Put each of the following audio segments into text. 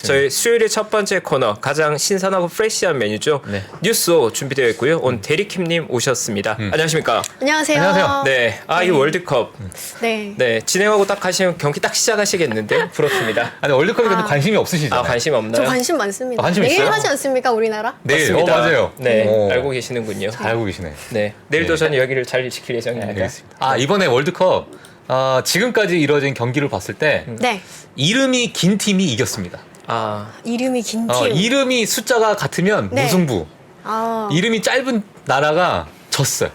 저희 수요일의 첫 번째 코너 가장 신선하고 프레시한 메뉴죠. 네. 뉴스오 준비되어 있고요. 오늘 대리킴님 오셨습니다. 안녕하십니까? 안녕하세요. 안녕하세요. 네, 이 월드컵 네. 네 진행하고 딱 하시면 경기 딱 시작하시겠는데 부럽습니다. 아니 월드컵에 근데 관심이 없으시잖아요. 관심 저 없나요? 관심 많습니다. 관심 내일 있어요? 하지 않습니까, 우리나라? 내일 맞습니다. 맞아요. 네, 오. 알고 계시는군요. 잘 알고 계시네. 네, 내일도 네. 저는 여기를 잘 지킬 예정입니다. 알겠습니다. 이번에 월드컵 지금까지 이루어진 경기를 봤을 때 네. 이름이 긴 팀이 이겼습니다. 이름이 긴 팀. 이름이 숫자가 같으면 네. 무승부. 아. 이름이 짧은 나라가 졌어요.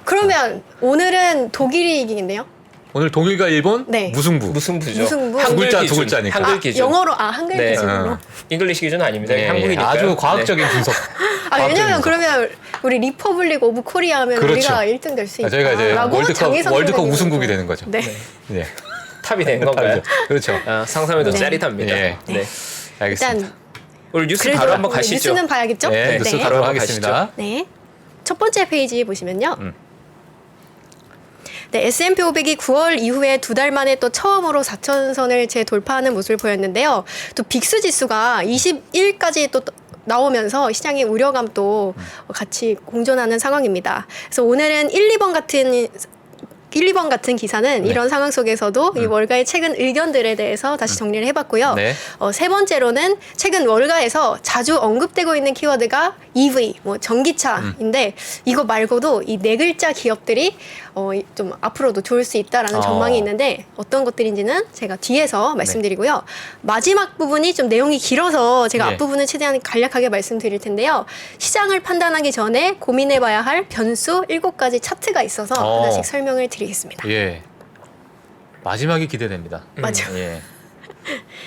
그러면 오늘은 독일이 이기겠네요? 오늘 독일과 일본 네. 무승부. 무승부죠. 무승부. 두 글자, 두 기준, 글자니까. 한글 기준. 영어로 한글 네. 기준으로. 잉글리시 기준 아닙니다. 네, 한국이니까. 아주 과학적인 분석. 왜냐면 그러면 우리 리퍼블릭 오브 코리아 하면 그렇죠. 우리가 1등 될 수 있다. 저희가 이제 라고 장혜성 월드컵 선배님이 우승국이 그러죠. 되는 거죠. 네. 네. 탑이 된 건가요? 그렇죠. 상상해도 네. 짜릿합니다. 네. 네. 알겠습니다. 일단 오늘 뉴스 그래도 바로 한번 오늘 가시죠. 뉴스는 봐야겠죠? 네, 뉴스 바로 한번 하겠습니다. 네. 첫 번째 페이지 보시면요. 네, S&P 500이 9월 이후에 두 달 만에 또 처음으로 4천선을 재돌파하는 모습을 보였는데요. 또 빅스 지수가 21까지 또 나오면서 시장의 우려감도 같이 공존하는 상황입니다. 그래서 오늘은 1, 2번 같은 기사는 네. 이런 상황 속에서도 이 월가의 최근 의견들에 대해서 다시 정리를 해봤고요. 네. 세 번째로는 최근 월가에서 자주 언급되고 있는 키워드가 EV, 전기차인데 이거 말고도 이 네 글자 기업들이 좀 앞으로도 좋을 수 있다라는 전망이 있는데 어떤 것들인지는 제가 뒤에서 말씀드리고요. 마지막 부분이 좀 내용이 길어서 제가 네. 앞부분을 최대한 간략하게 말씀드릴 텐데요. 시장을 판단하기 전에 고민해봐야 할 변수 7가지 차트가 있어서 하나씩 설명을 드리겠습니다. 예. 마지막이 기대됩니다. 맞아. 예.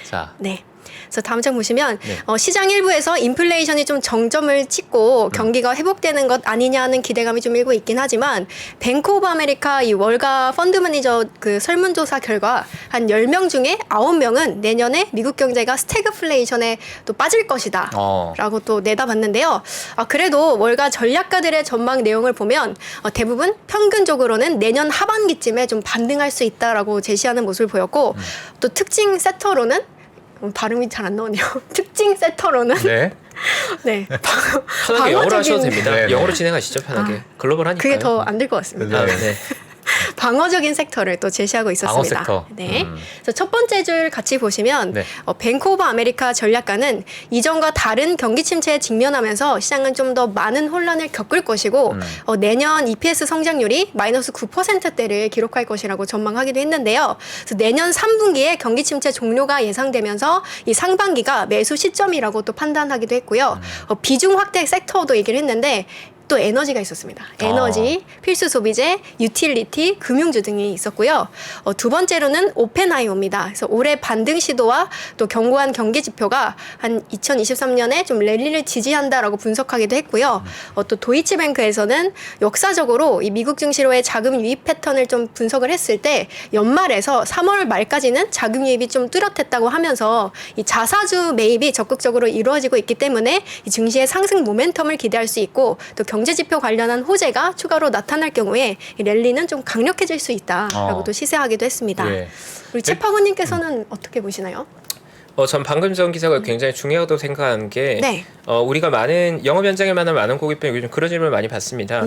자. 네. 그래서 다음 장 보시면 네. 시장 일부에서 인플레이션이 좀 정점을 찍고 경기가 회복되는 것 아니냐는 기대감이 좀 일고 있긴 하지만 뱅크 오브 아메리카 이 월가 펀드 매니저 그 설문조사 결과 한 10명 중에 9명은 내년에 미국 경제가 스태그플레이션에 또 빠질 것이다 라고 또 내다봤는데요. 그래도 월가 전략가들의 전망 내용을 보면 대부분 평균적으로는 내년 하반기쯤에 좀 반등할 수 있다라고 제시하는 모습을 보였고 또 특징 섹터로는 발음이 잘 안 나오네요. 특징 섹터로는 네. 네. 편하게 영어로 하셔도 됩니다. 네, 네. 영어로 진행하시죠, 편하게. 글로벌하니까요. 그게 더 안 될 것 같습니다. 네. 방어적인 섹터를 또 제시하고 있었습니다. 방어 섹터. 네. 그래서 첫 번째 줄 같이 보시면 네. 뱅크 오브 아메리카 전략가는 이전과 다른 경기 침체에 직면하면서 시장은 좀 더 많은 혼란을 겪을 것이고 내년 EPS 성장률이 마이너스 9%대를 기록할 것이라고 전망하기도 했는데요. 그래서 내년 3분기에 경기 침체 종료가 예상되면서 이 상반기가 매수 시점이라고 또 판단하기도 했고요. 비중 확대 섹터도 얘기를 했는데 또 에너지가 있었습니다. 에너지, 필수 소비재, 유틸리티, 금융주 등이 있었고요. 두 번째로는 오펜하이머입니다. 그래서 올해 반등 시도와 또 견고한 경기 지표가 한 2023년에 좀 랠리를 지지한다라고 분석하기도 했고요. 또 도이치뱅크에서는 역사적으로 이 미국 증시로의 자금 유입 패턴을 좀 분석을 했을 때 연말에서 3월 말까지는 자금 유입이 좀 뚜렷했다고 하면서 이 자사주 매입이 적극적으로 이루어지고 있기 때문에 이 증시의 상승 모멘텀을 기대할 수 있고 또 경제지표 관련한 호재가 추가로 나타날 경우에 이 랠리는 좀 강력해질 수 있다라고 또 시세하기도 했습니다. 예. 우리 최파고님께서는 어떻게 보시나요? 전 방금 전 기사가 굉장히 중요하다고 생각하는 게 네. 우리가 많은 영업 현장에 만난 많은 고객분이 요즘 그런 질문을 많이 받습니다.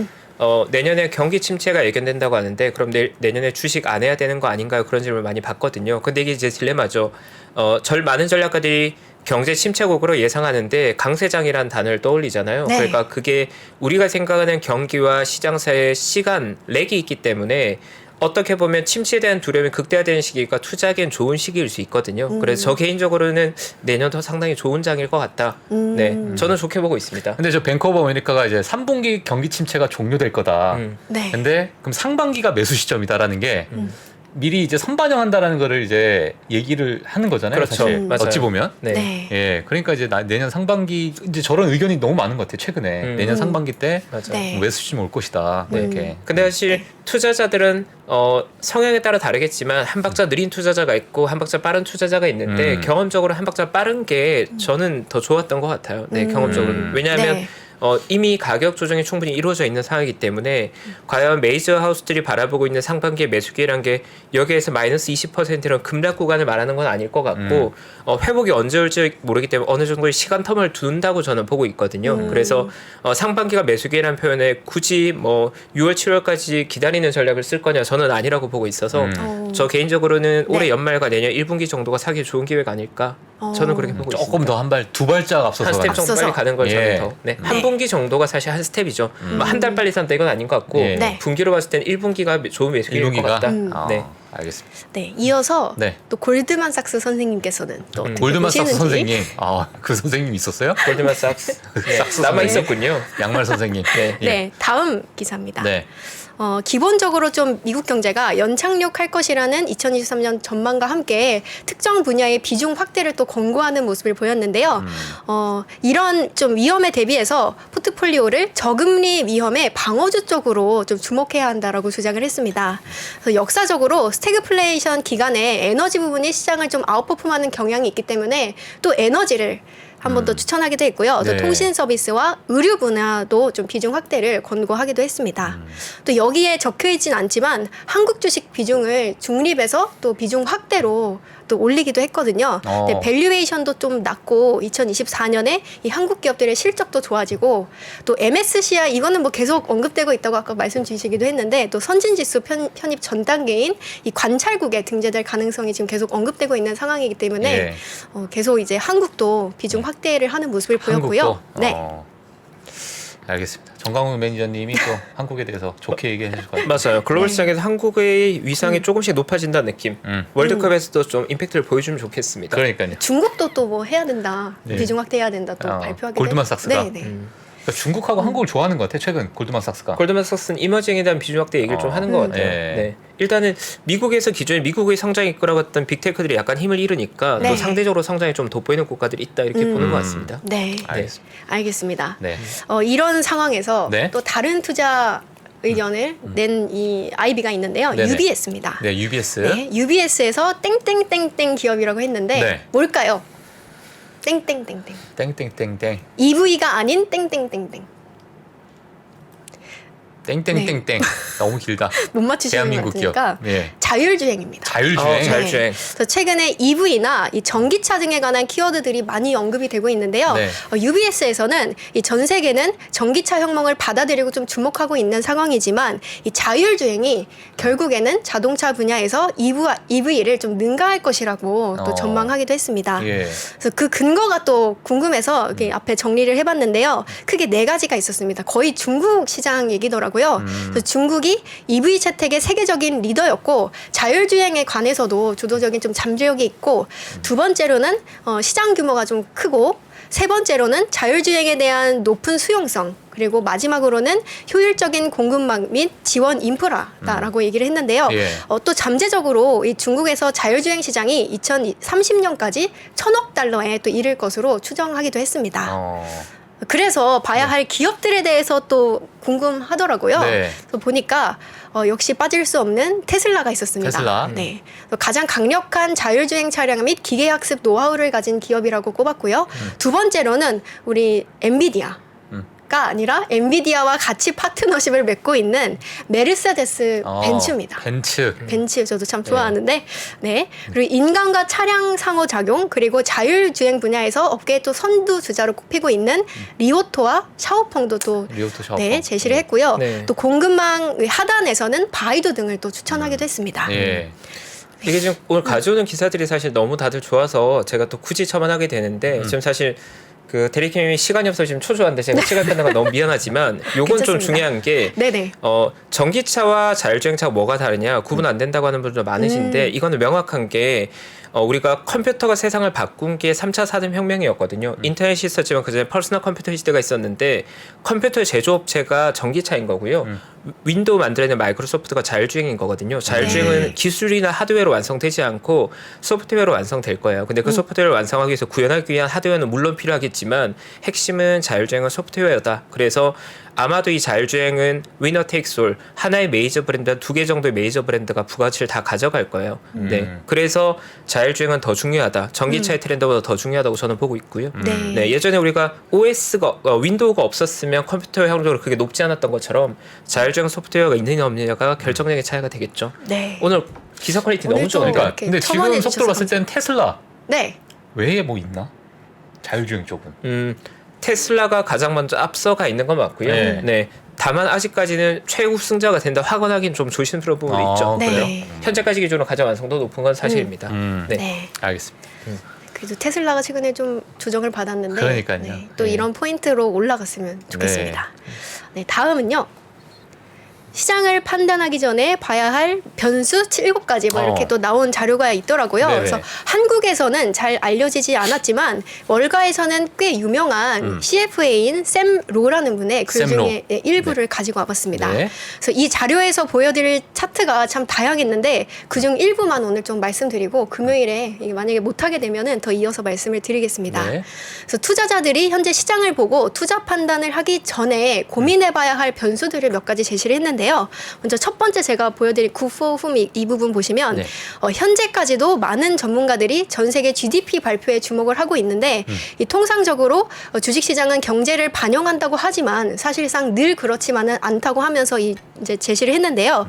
내년에 경기 침체가 예견된다고 하는데 그럼 내년에 주식 안 해야 되는 거 아닌가요? 그런 질문을 많이 받거든요. 근데 이게 이제 딜레마죠. 많은 전략가들이 경제 침체국으로 예상하는데 강세장이라는 단어를 떠올리잖아요. 네. 그러니까 그게 우리가 생각하는 경기와 시장 사이의 시간 렉이 있기 때문에 어떻게 보면 침체에 대한 두려움이 극대화되는 시기가 투자하기엔 좋은 시기일 수 있거든요. 그래서 저 개인적으로는 내년도 상당히 좋은 장일 것 같다. 네, 저는 좋게 보고 있습니다. 근데 저 뱅크 오브 아메리카가 이제 3분기 경기 침체가 종료될 거다. 네. 근데 그럼 상반기가 매수 시점이다라는 게 미리 이제 선반영한다라는 거를 이제 얘기를 하는 거잖아요. 그렇죠. 사실 맞아요. 어찌 보면. 네. 네. 예, 그러니까 이제 내년 상반기 이제 저런 의견이 너무 많은 것 같아요. 최근에 내년 상반기 때 맞아요. 네. 매수 시점 올 것이다. 네. 이렇게. 근데 사실 투자자들은 성향에 따라 다르겠지만 한 박자 느린 투자자가 있고 한 박자 빠른 투자자가 있는데 경험적으로 한 박자 빠른 게 저는 더 좋았던 것 같아요. 네, 경험적으로. 왜냐하면 네. 이미 가격 조정이 충분히 이루어져 있는 상황이기 때문에 과연 메이저 하우스들이 바라보고 있는 상반기의 매수 기회란 게 여기에서 마이너스 20%는 급락 구간을 말하는 건 아닐 것 같고 회복이 언제 올지 모르기 때문에 어느 정도의 시간 텀을 둔다고 저는 보고 있거든요. 그래서 상반기가 매수 기회라는 표현에 굳이 뭐 6월 7월까지 기다리는 전략을 쓸 거냐 저는 아니라고 보고 있어서 저 개인적으로는 올해 네. 연말과 내년 1분기 정도가 사기 좋은 기회가 아닐까 저는 그렇게 보고 있습니다. 조금 더 두 발짝 앞서서 한 스텝 정도 앞서서. 빨리 가는 걸 예. 저는 더. 네. 한 분기 정도가 사실 한 스텝이죠. 뭐 한 달 빨리 산다 이건 아닌 것 같고 예. 네. 분기로 봤을 때는 1분기가 좋은 매수기일 것 1분기가 같다. 네. 알겠습니다. 네, 이어서 네. 또 골드만삭스 선생님께서는 또 어떻게 골드만삭스 보시는지. 선생님, 그 선생님 있었어요? 골드만삭스 네. 삭스 남아 선생님. 있었군요. 양말 선생님. 네. 예. 네, 다음 기사입니다. 네. 기본적으로 좀 미국 경제가 연착륙할 것이라는 2023년 전망과 함께 특정 분야의 비중 확대를 또 권고하는 모습을 보였는데요. 이런 좀 위험에 대비해서 포트폴리오를 저금리 위험의 방어주 쪽으로 좀 주목해야 한다라고 주장을 했습니다. 그래서 역사적으로 스태그플레이션 기간에 에너지 부분이 시장을 좀 아웃퍼폼하는 경향이 있기 때문에 또 에너지를 한 번 더 추천하기도 했고요. 또 네. 통신 서비스와 의류 분야도 좀 비중 확대를 권고하기도 했습니다. 또 여기에 적혀 있진 않지만 한국 주식 비중을 중립에서 또 비중 확대로 또 올리기도 했거든요. 근데 밸류에이션도 좀 낮고 2024년에 이 한국 기업들의 실적도 좋아지고 또 MSCI 이거는 뭐 계속 언급되고 있다고 아까 말씀 주시기도 했는데 또 선진지수 편입 전 단계인 이 관찰국에 등재될 가능성이 지금 계속 언급되고 있는 상황이기 때문에 예. 계속 이제 한국도 비중 확대를 하는 모습을 보였고요. 한국도? 네. 알겠습니다. 정강훈 매니저님이 또 한국에 대해서 좋게 얘기해 주실 것 같아요. 맞아요. 글로벌 시장에서 한국의 위상이 조금씩 높아진다는 느낌. 월드컵에서도 좀 임팩트를 보여주면 좋겠습니다. 그러니까요. 중국도 또 뭐 해야 된다. 네. 비중 확대해야 된다. 또 발표하기도 골드만삭스가? 네, 네. 그러니까 중국하고 한국을 좋아하는 것 같아. 최근 골드만삭스가. 골드만삭스는 이머징에 대한 비중 확대 얘기를 좀 하는 것 같아요. 네. 네. 일단은 미국에서 기존에 미국의 성장이 이끌어갔던 빅테크들이 약간 힘을 잃으니까 네. 또 상대적으로 성장이 좀 돋보이는 국가들이 있다 이렇게 보는 것 같습니다. 네. 알겠습니다. 알겠습니다. 네. 이런 상황에서 네. 또 다른 투자 의견을 낸 이 아이비가 있는데요. 네네. UBS입니다. 네, UBS. 네, UBS에서 땡땡땡땡 기업이라고 했는데 네. 뭘까요? 땡땡땡땡. 땡땡땡땡. EV가 아닌 땡땡땡땡. 땡땡땡땡. 너무 길다. 못 맞추시는 것 대한민국 기업. 같으니까 예. 자율주행입니다. 자율주행. 자율주행. 그래서 최근에 EV나 이 전기차 등에 관한 키워드들이 많이 언급이 되고 있는데요. 네. UBS에서는 이 전 세계는 전기차 혁명을 받아들이고 좀 주목하고 있는 상황이지만 이 자율주행이 결국에는 자동차 분야에서 EV를 좀 능가할 것이라고 또 전망하기도 했습니다. 예. 그래서 그 근거가 또 궁금해서 이렇게 앞에 정리를 해봤는데요. 크게 4가지가 있었습니다. 거의 중국 시장 얘기더라고요. 그래서 중국이 EV 채택의 세계적인 리더였고 자율주행에 관해서도 주도적인 좀 잠재력이 있고 두 번째로는 시장 규모가 좀 크고 세 번째로는 자율주행에 대한 높은 수용성 그리고 마지막으로는 효율적인 공급망 및 지원 인프라다라고 얘기를 했는데요. 예. 또 잠재적으로 이 중국에서 자율주행 시장이 2030년까지 1,000억 달러에 또 이를 것으로 추정하기도 했습니다. 그래서 봐야 할 기업들에 대해서 또 궁금하더라고요. 네. 그래서 보니까 역시 빠질 수 없는 테슬라가 있었습니다. 테슬라. 네. 그래서 가장 강력한 자율주행 차량 및 기계학습 노하우를 가진 기업이라고 꼽았고요. 두 번째로는 우리 엔비디아. 가 아니라 엔비디아와 같이 파트너십을 맺고 있는 메르세데스 벤츠입니다. 벤츠 저도 참 좋아하는데 네. 그리고 인간과 차량 상호작용 그리고 자율주행 분야에서 업계의 또 선두주자로 꼽히고 있는 리오토와 샤오펑도 또 리오토 샤오펑. 네, 제시를 했고요. 네. 또 공급망 하단에서는 바이두 등을 또 추천하기도 했습니다. 예. 이게 지금 오늘 가져오는 기사들이 사실 너무 다들 좋아서 제가 또 굳이 첨언하게 되는데 지금 사실 그 대리님이 시간이 없어서 지금 초조한데 제가 시간 뺏는 건 너무 미안하지만 요건 좀 괜찮습니다. 중요한 게 네네. 전기차와 자율주행차가 뭐가 다르냐 구분 안 된다고 하는 분들 많으신데 이거는 명확한 게 우리가 컴퓨터가 세상을 바꾼 게 3차 산업혁명이었거든요. 인터넷이 있었지만 그전에 퍼스널 컴퓨터 시대가 있었는데 컴퓨터 제조업체가 전기차인 거고요. 윈도우 만들어내는 마이크로소프트가 자율주행인 거거든요. 자율주행은 기술이나 하드웨어로 완성되지 않고 소프트웨어로 완성될 거예요. 근데 그 소프트웨어를 완성하기 위해서 구현하기 위한 하드웨어는 물론 필요하겠지만 있지만 핵심은 자율주행은 소프트웨어다. 그래서 아마도 이 자율주행은 위너 테이크스 올 하나의 메이저 브랜드, 2개 정도의 메이저 브랜드가 부가치를 다 가져갈 거예요. 네, 그래서 자율주행은 더 중요하다. 전기차의 트렌드보다 더 중요하다고 저는 보고 있고요. 네, 예전에 우리가 OS가 윈도우가 없었으면 컴퓨터 활용도가 그렇게 높지 않았던 것처럼 자율주행 소프트웨어가 있느냐 없느냐가 결정적인 차이가 되겠죠. 네. 오늘 기사 퀄리티 너무 오늘도 좋으니까. 그러니까 근데 지금 첨언해 속도로 주셔서 봤을 때는 테슬라 네. 외에 뭐 있나? 자율주행 쪽은. 테슬라가 가장 먼저 앞서가 있는 건 맞고요. 네. 네. 다만 아직까지는 최우승자가 된다 확언하기는 좀 조심스러운 부분이 있죠. 네. 그래요? 현재까지 기준으로 가장 완성도 높은 건 사실입니다. 네. 네. 알겠습니다. 그래도 테슬라가 최근에 좀 조정을 받았는데 그러니까요. 네, 또 네. 이런 포인트로 올라갔으면 좋겠습니다. 네, 다음은요. 시장을 판단하기 전에 봐야 할 변수 7가지 뭐 이렇게 또 나온 자료가 있더라고요. 네네. 그래서 한국에서는 잘 알려지지 않았지만 월가에서는 꽤 유명한 CFA인 샘 로라는 분의 글 샘 중에 로. 일부를 가지고 와봤습니다. 네. 그래서 이 자료에서 보여드릴 차트가 참 다양했는데 그중 일부만 오늘 좀 말씀드리고 금요일에 이게 만약에 못하게 되면은 더 이어서 말씀을 드리겠습니다. 네. 그래서 투자자들이 현재 시장을 보고 투자 판단을 하기 전에 고민해봐야 할 변수들을 몇 가지 제시를 했는데요. 먼저 첫 번째 제가 보여드릴 구포 흠 이 부분 보시면 네. 현재까지도 많은 전문가들이 전 세계 GDP 발표에 주목을 하고 있는데 이 통상적으로 주식시장은 경제를 반영한다고 하지만 사실상 늘 그렇지만은 않다고 하면서 이제 제시를 했는데요.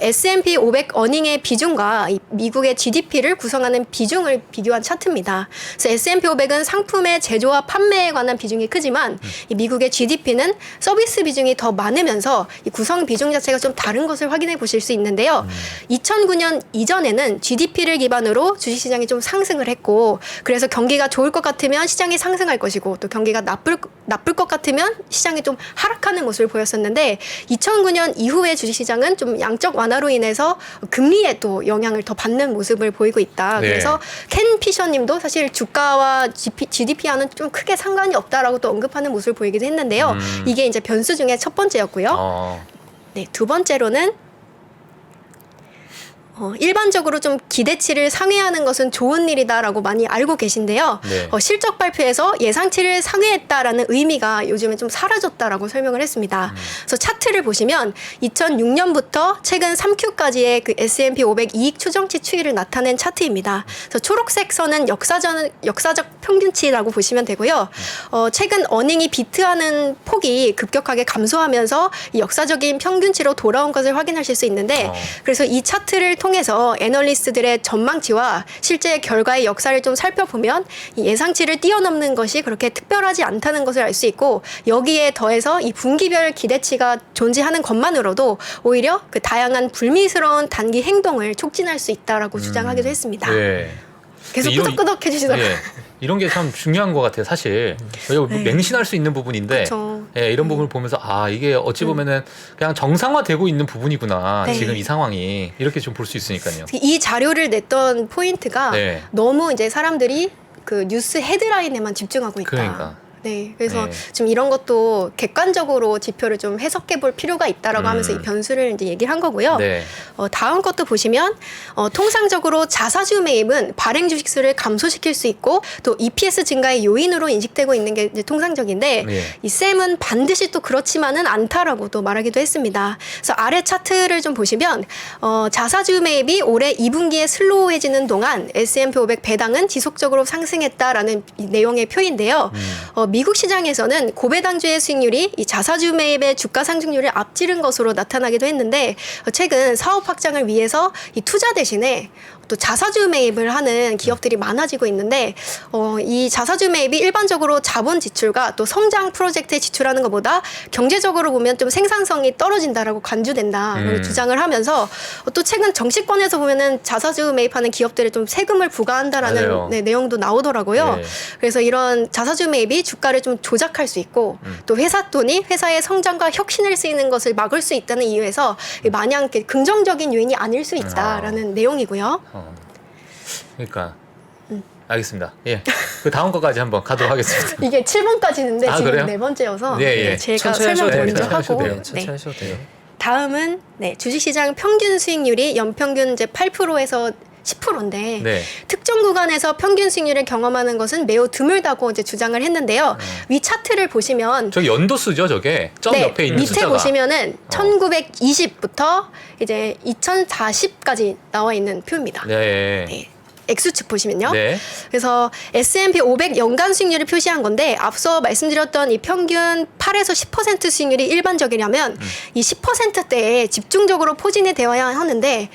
S&P 500 어닝의 비중과 이 미국의 GDP를 구성하는 비중을 비교한 차트입니다. 그래서 S&P 500은 상품의 제조와 판매에 관한 비중이 크지만 이 미국의 GDP는 서비스 비중이 더 많으면서 이 구성 비중 자체가 좀 다른 것을 확인해 보실 수 있는데요. 2009년 이전에는 GDP를 기반으로 주식시장이 좀 상승을 했고 그래서 경기가 좋을 것 같으면 시장이 상승할 것이고 또 경기가 나쁠 것 같으면 시장이 좀 하락하는 모습을 보였었는데 2009년 이후에 주식시장은 좀 양적 완화로 인해서 금리에 또 영향을 더 받는 모습을 보이고 있다. 네. 그래서 켄 피셔님도 사실 주가와 GDP와는 좀 크게 상관이 없다라고 또 언급하는 모습을 보이기도 했는데요. 이게 이제 변수 중에 첫 번째였고요. 네, 두 번째로는 일반적으로 좀 기대치를 상회하는 것은 좋은 일이다라고 많이 알고 계신데요. 네. 실적 발표에서 예상치를 상회했다라는 의미가 요즘에 좀 사라졌다라고 설명을 했습니다. 그래서 차트를 보시면 2006년부터 최근 3Q까지의 그 S&P 500 이익 추정치 추이를 나타낸 차트입니다. 그래서 초록색 선은 역사적 평균치라고 보시면 되고요. 최근 어닝이 비트하는 폭이 급격하게 감소하면서 이 역사적인 평균치로 돌아온 것을 확인하실 수 있는데 그래서 이 차트를 통해서 애널리스트들의 전망치와 실제 결과의 역사를 좀 살펴보면 이 예상치를 뛰어넘는 것이 그렇게 특별하지 않다는 것을 알 수 있고 여기에 더해서 이 분기별 기대치가 존재하는 것만으로도 오히려 그 다양한 불미스러운 단기 행동을 촉진할 수 있다라고 주장하기도 했습니다. 네. 계속 이런- 끄덕끄덕 해주시더라고요. 예. 이런 게 참 중요한 것 같아요, 사실. 저희가 네. 맹신할 수 있는 부분인데, 그쵸. 예, 이런 부분을 보면서, 아, 이게 어찌 보면은 그냥 정상화되고 있는 부분이구나, 네. 지금 이 상황이. 이렇게 좀 볼 수 있으니까요. 이 자료를 냈던 포인트가 네. 너무 이제 사람들이 그 뉴스 헤드라인에만 집중하고 있다. 그러니까. 네, 그래서 네. 좀 이런 것도 객관적으로 지표를 좀 해석해 볼 필요가 있다라고 하면서 이 변수를 이제 얘기를 한 거고요. 네. 다음 것도 보시면 통상적으로 자사주 매입은 발행 주식수를 감소시킬 수 있고 또 EPS 증가의 요인으로 인식되고 있는 게 이제 통상적인데 네. 이 쌤은 반드시 또 그렇지만은 않다라고 또 말하기도 했습니다. 그래서 아래 차트를 좀 보시면 자사주 매입이 올해 2분기에 슬로우해지는 동안 S&P 500 배당은 지속적으로 상승했다라는 이 내용의 표인데요. 미국 시장에서는 고배당주의 수익률이 이 자사주 매입의 주가 상승률을 앞지른 것으로 나타나기도 했는데 최근 사업 확장을 위해서 이 투자 대신에 또 자사주 매입을 하는 기업들이 많아지고 있는데 이 자사주 매입이 일반적으로 자본 지출과 또 성장 프로젝트에 지출하는 것보다 경제적으로 보면 좀 생산성이 떨어진다라고 간주된다라고 주장을 하면서 또 최근 정치권에서 보면은 자사주 매입하는 기업들에 좀 세금을 부과한다라는 맞아요. 네, 내용도 나오더라고요. 네. 그래서 이런 자사주 매입이 주가를 좀 조작할 수 있고 또 회사 돈이 회사의 성장과 혁신을 쓰이는 것을 막을 수 있다는 이유에서 마냥 이렇게 긍정적인 요인이 아닐 수 있다라는 내용이고요. 그러니까. 알겠습니다. 예. 그 다음 거까지 한번 가도록 하겠습니다. 이게 7번까지는데 아, 지금 그래요? 4번째여서 예, 예. 제가 천천히 설명 하셔도 먼저 됩니다. 하고 네, 네. 천천히 하셔도 돼요. 다음은 주식시장 평균 수익률이 연평균 이제 8%에서 10%인데 네. 특정 구간에서 평균 수익률을 경험하는 것은 매우 드물다고 이제 주장을 했는데요. 위 차트를 보시면 저 연도수죠, 저게. 점 네, 옆에 있는 밑에 숫자가. 보시면은 1920부터 이제 2040까지 나와 있는 표입니다. 네. 네. X축 보시면요. 네. 그래서 S&P 500 연간 수익률을 표시한 건데 앞서 말씀드렸던 이 평균 8에서 10% 수익률이 일반적이라면 이 10%대에 집중적으로 포진이 되어야 하는데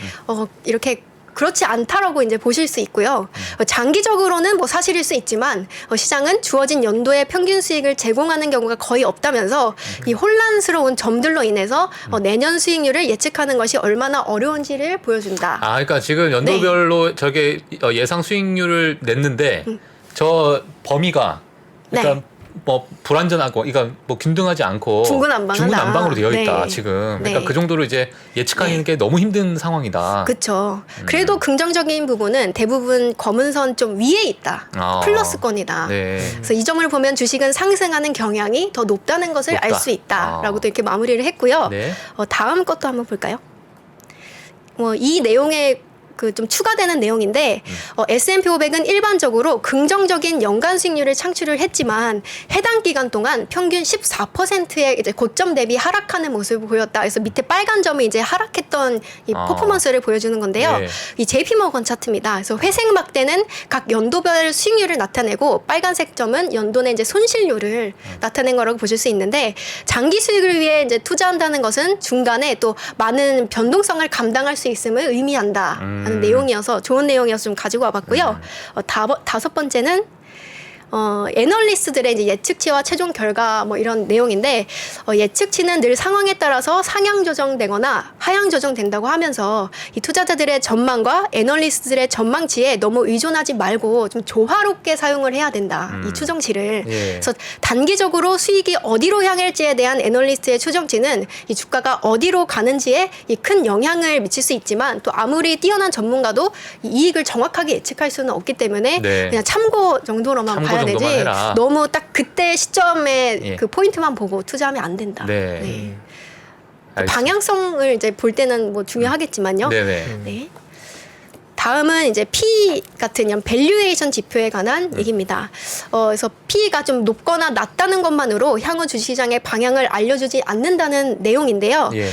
이렇게 그렇지 않다라고 이제 보실 수 있고요. 장기적으로는 뭐 사실일 수 있지만 시장은 주어진 연도의 평균 수익을 제공하는 경우가 거의 없다면서 이 혼란스러운 점들로 인해서 내년 수익률을 예측하는 것이 얼마나 어려운지를 보여준다. 아, 그러니까 지금 연도별로 저게 예상 수익률을 냈는데 저 범위가 그러니까 뭐 불완전하고, 그러니까 뭐 균등하지 않고 중구난방하다. 중구난방으로 되어 있다 네. 지금. 그러니까 네. 그 정도로 이제 예측하는 게 너무 힘든 상황이다. 그렇죠. 그래도 긍정적인 부분은 대부분 검은 선 좀 위에 있다. 아. 플러스권이다. 네. 그래서 이 점을 보면 주식은 상승하는 경향이 더 높다는 것을 높다. 알 수 있다라고 또 이렇게 마무리를 했고요. 네. 다음 것도 한번 볼까요? 이 내용에 그 좀 추가되는 내용인데 S&P 500은 일반적으로 긍정적인 연간 수익률을 창출을 했지만 해당 기간 동안 평균 14%의 이제 고점 대비 하락하는 모습을 보였다. 그래서 밑에 빨간 점이 이제 하락했던 이 퍼포먼스를 보여주는 건데요. 네. 이 JP 모건 차트입니다. 그래서 회색 막대는 각 연도별 수익률을 나타내고 빨간색 점은 연도 내 이제 손실률을 나타낸 거라고 보실 수 있는데 장기 수익을 위해 이제 투자한다는 것은 중간에 또 많은 변동성을 감당할 수 있음을 의미한다. 하는 내용이어서 좋은 내용이어서 좀 가지고 와봤고요. 다섯 번째는 애널리스트들의 이제 예측치와 최종 결과 뭐 이런 내용인데 예측치는 늘 상황에 따라서 상향 조정되거나 하향 조정된다고 하면서 이 투자자들의 전망과 애널리스트들의 전망치에 너무 의존하지 말고 좀 조화롭게 사용을 해야 된다. 이 추정치를. 예. 그래서 단기적으로 수익이 어디로 향할지에 대한 애널리스트의 추정치는 이 주가가 어디로 가는지에 이 큰 영향을 미칠 수 있지만 또 아무리 뛰어난 전문가도 이 이익을 정확하게 예측할 수는 없기 때문에 네. 그냥 참고 정도로만 참고 봐야 정도만 되지 해라. 너무 딱 그때 시점에 예. 그 포인트만 보고 투자하면 안 된다. 네. 알겠습니다. 방향성을 이제 볼 때는 뭐 중요하겠지만요. 네네. 네. 다음은 이제 P 같은 이런 밸류에이션 지표에 관한 얘기입니다. 그래서 P가 좀 높거나 낮다는 것만으로 향후 주식시장의 방향을 알려주지 않는다는 내용인데요. 예.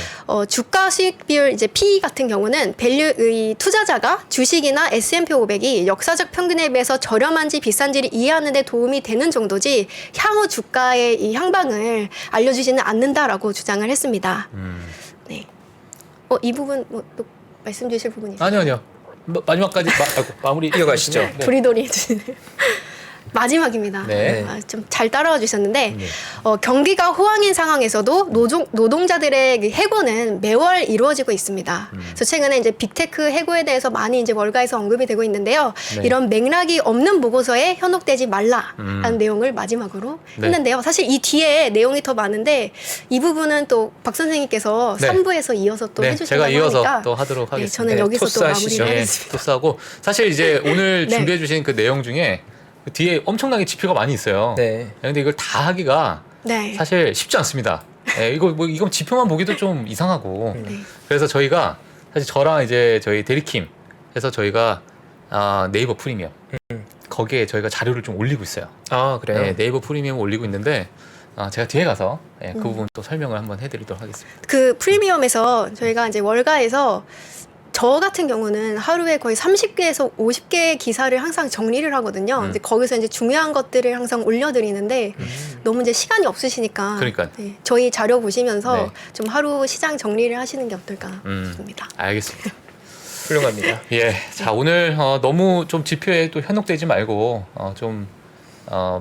주가 수익 비율 이제 P 같은 경우는 밸류의 투자자가 주식이나 S&P 500이 역사적 평균에 비해서 저렴한지 비싼지를 이해하는 데 도움이 되는 정도지 향후 주가의 이 향방을 알려주지는 않는다라고 주장을 했습니다. 네. 이 부분 뭐 또 말씀 주실 부분이 있어요? 아니요. 마지막까지 마무리 이어가시죠. 네. 도리도리 해주시네요. 마지막입니다. 네. 좀 잘 따라와 주셨는데 네. 경기가 호황인 상황에서도 노동자들의 그 해고는 매월 이루어지고 있습니다. 그래서 최근에 이제 빅테크 해고에 대해서 많이 이제 월가에서 언급이 되고 있는데요. 네. 이런 맥락이 없는 보고서에 현혹되지 말라라는 내용을 마지막으로 네. 했는데요. 사실 이 뒤에 내용이 더 많은데 이 부분은 또 박 선생님께서 네. 3부에서 이어서 또 네, 해주신다고 제가 이어서 하니까 또 하도록 네, 하겠습니다. 저는 네, 여기서 또 토스하시죠. 마무리를 예, 하겠습니다. 토스하고 사실 이제 오늘 네. 준비해 주신 그 내용 중에 그 뒤에 엄청나게 지표가 많이 있어요. 네. 근데 이걸 다 하기가 네. 사실 쉽지 않습니다. 예, 이건 지표만 보기도 좀 이상하고. 네. 그래서 저희가 사실 저랑 이제 저희 대리킴 해서 저희가 네이버 프리미엄 거기에 저희가 자료를 좀 올리고 있어요. 아 그래요? 네, 네이버 프리미엄 올리고 있는데 제가 뒤에 가서 그 부분 또 설명을 한번 해드리도록 하겠습니다. 그 프리미엄에서 저희가 이제 월가에서 저 같은 경우는 하루에 거의 30개에서 50개의 기사를 항상 정리를 하거든요. 이제 거기서 이제 중요한 것들을 항상 올려드리는데 너무 이제 시간이 없으시니까 그러니까요. 네, 저희 자료 보시면서 네. 좀 하루 시장 정리를 하시는 게 어떨까 싶습니다. 알겠습니다. 훌륭합니다. 예, 자 오늘 너무 좀 지표에 또 현혹되지 말고 좀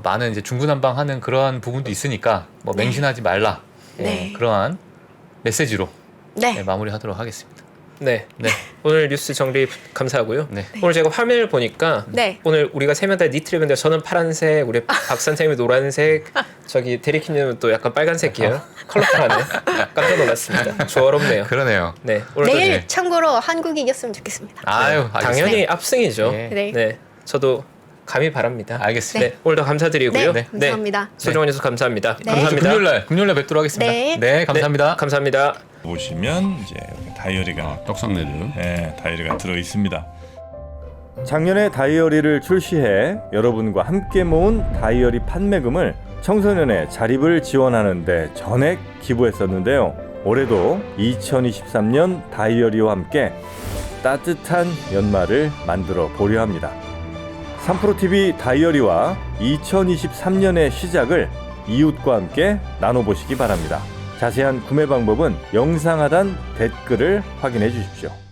많은 이제 중구난방하는 그러한 부분도 있으니까 뭐 네. 맹신하지 말라. 예, 네. 그러한 메시지로 네. 마무리하도록 하겠습니다. 네. 네, 오늘 뉴스 정리 감사하고요. 네. 오늘 제가 화면을 보니까 네. 오늘 우리가 세 명 다 니트를 입는데 저는 파란색, 우리 박 선생님이 노란색, 저기 대리킴님은 또 약간 빨간색이에요. 컬러풀하네. 깜짝 놀랐습니다. 조화롭네요. 그러네요. 네. 오늘 내일 네. 참고로 한국이 이겼으면 좋겠습니다. 아유, 알겠습니다. 당연히 압승이죠. 네. 네. 네. 저도 감히 바랍니다. 알겠습니다. 네. 오늘도 감사드리고요. 네. 감사합니다. 소중한 뉴스 감사합니다. 네. 감사합니다. 금요일날 뵙도록 하겠습니다. 네. 감사합니다. 네, 감사합니다. 보시면 이제 다이어리가 떡상내는 다이어리가 들어 있습니다. 작년에 다이어리를 출시해 여러분과 함께 모은 다이어리 판매금을 청소년의 자립을 지원하는 데 전액 기부했었는데요. 올해도 2023년 다이어리와 함께 따뜻한 연말을 만들어 보려 합니다. 3프로TV 다이어리와 2023년의 시작을 이웃과 함께 나눠보시기 바랍니다. 자세한 구매 방법은 영상 하단 댓글을 확인해 주십시오.